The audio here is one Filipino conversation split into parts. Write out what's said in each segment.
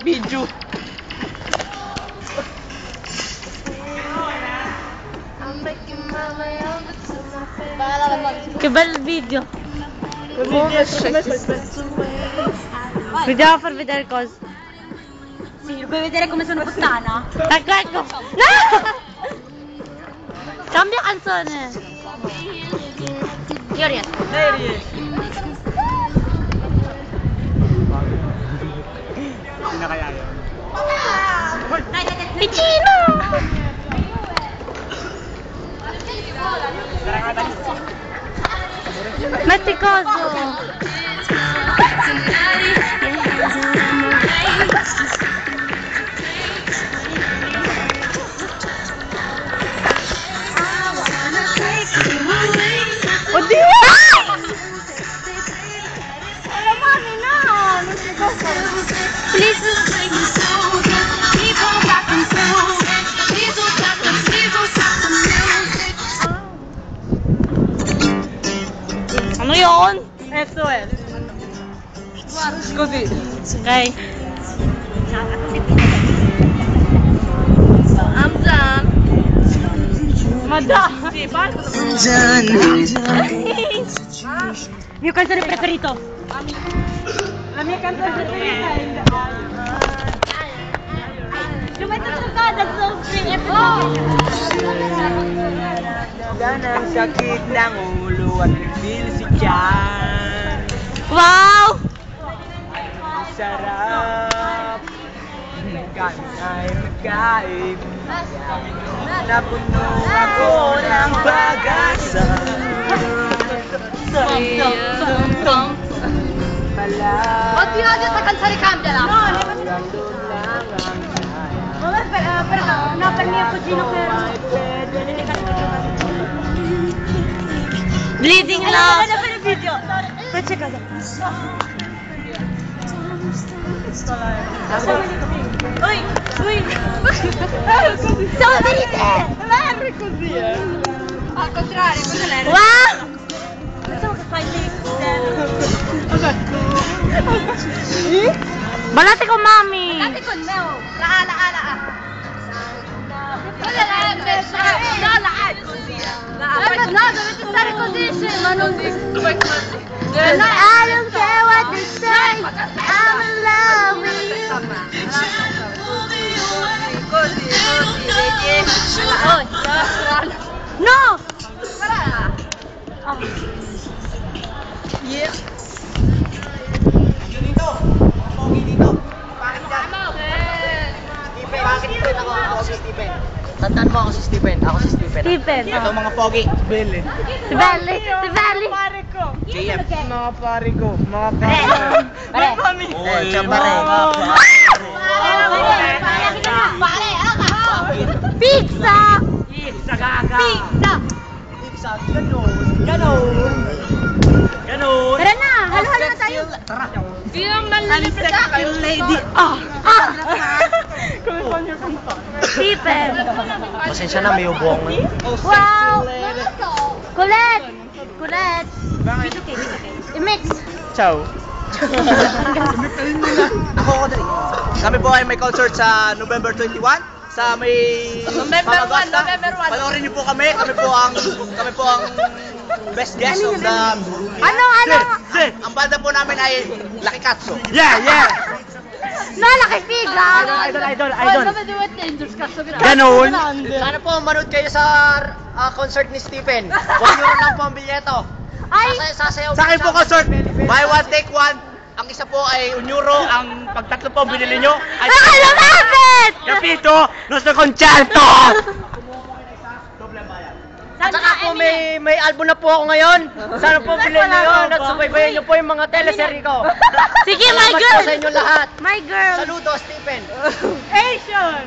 Video. Kebal video. Vediamo a far vedere cosa. Sì, vuoi vedere come sono puttana? Ecco, ecco. No! Cambia canzone. Io riesco. Lei riesce. Sino kaya yun? Dai, dai, dai. Vicino! Metti coso. Oddio! Mami, no! Non si può fare. Please. Ano yun? SOS. Così. Okay. I'm done. Madam. Sì, basta. Mio canzone preferito. La mia canzone preferita è Yung may tatagad at sobrang Yan ang sakit ng ulo at nagbil si Jan. Wow! Ang sarap. Kami ay magkaib. Napuno ako ng pag-asa. Sa iyong pala. Oddio, oddio, sta canzone cambiala. No, per mio cugino che Bleeding love. Guarda per il video. Poi c'è cosa? Ui, ui. Siamo venite! Sempre così, Al contrario, cosa l'è? Wow! Facciamo che fai il Ballate con mami! Guardate con me, oh. La A, la A, la A. Quella è la M, no, la A è così. La A, no, dovete stare così, ma non due così. I don't care what they say, I'm in love with you. Così, così, vedi? No! Oh. Yeah. Dito. Pogi dito. Bakit dyan? Stephen, bakit dito ako? Ako si Stephen. Tandaan mo ako si Stephen. Ako si Stephen. Stephen. Ito mga pogi. Belly. Si Belly! Si Belly! JF. Mga pare ko. Mga pare. Pare. Chambare. Pare, Pizza! Pizza gaga. Pizza. Pizza. Ganon. Ganon. Ganon. Tara na! Halo-halo na tayo! Tara. I'm sexy lady. Ah! Stephen! Pasensya na, may ubong. Wow! Colette! Colette! I-mix! Ciao. Ako dali. Kami po ay may concert sa November 21 sa may November 1, Pamagasta. November 1. Panoorin niyo po kami. Kami po ang best guest of the Ano? Ang banda po namin ay Lucky Katso. Nalakipigaw! Idol. Ganun. Sana po manood kayo sa concert ni Stephen. 1 euro lang po ang bilyeto. Ay! Sasayaw sa akin po concert. Buy one, take one. Ang isa po ay 1 euro. Ang pagtatlo po binili nyo ay Baka lumapit! Capito, nostro concerto! At saka po may album na po ako ngayon. Sana po bilhin nyo yun at subaybayan nyo po yung mga teleserye ko. Sige, my Salamat girl! po sa inyo lahat. My girl! Saludo, Stephen. Asian!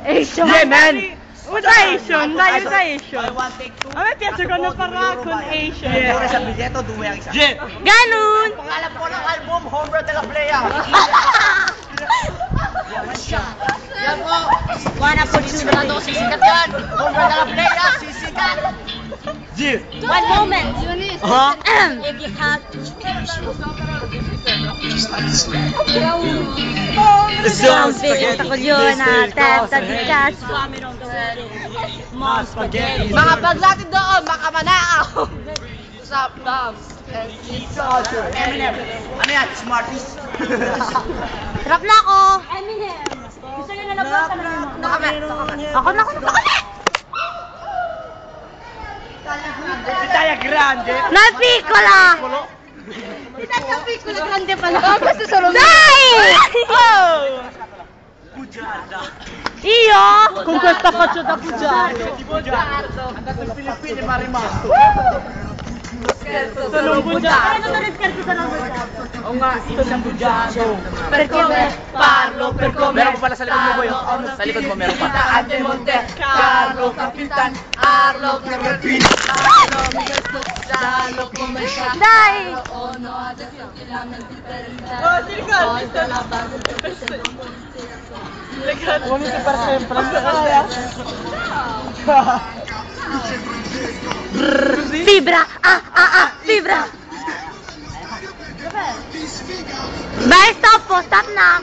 Asian! Yeah, man. Usa Asian! Dai, usa Asian! Buy one, take two. A me piace quando parla con Asian. Pure sa bilyeto, duwe ang isa. Ganun! Pangalan po ng album, Hombro de la Playa. Yan po. Wanna put you sigurado sisikat yan. Hombro de la Playa, sisikat. One moment. If you have Zombie, takulyona, testa di cazzo. Mga bag natin doon, makamanakaw. Usap bombs. Eminem. Ano yan? Smarties? Trap na ako. Gusto nyo na labas? Nakame. Ako na. Italia Grande. Nalpiccola. Piccolo grande pala. Oh, questo sono Dai! Bugiarda. Io? Con questa faccia da bugiardo. Di bugiardo. Andato in Filippine ma è rimasto. Sono un bugiardo. Non scherzo, sono un bugiardo. Oo nga, ito siyang bugiardo. Per come parlo, per come Meron pa pala sa likod mo, boy. Sa likod mo meron pa. Ante Monte, Carlo, Capitan, Arlo, Capitan, Arlo, Miguel Salo, come siya. Dai! Ono, adesso kailangan di perdere. Oh, ti ricordi? Volta la base del Vomiti per sempre. Fibra! Fibra! Beh, stop na!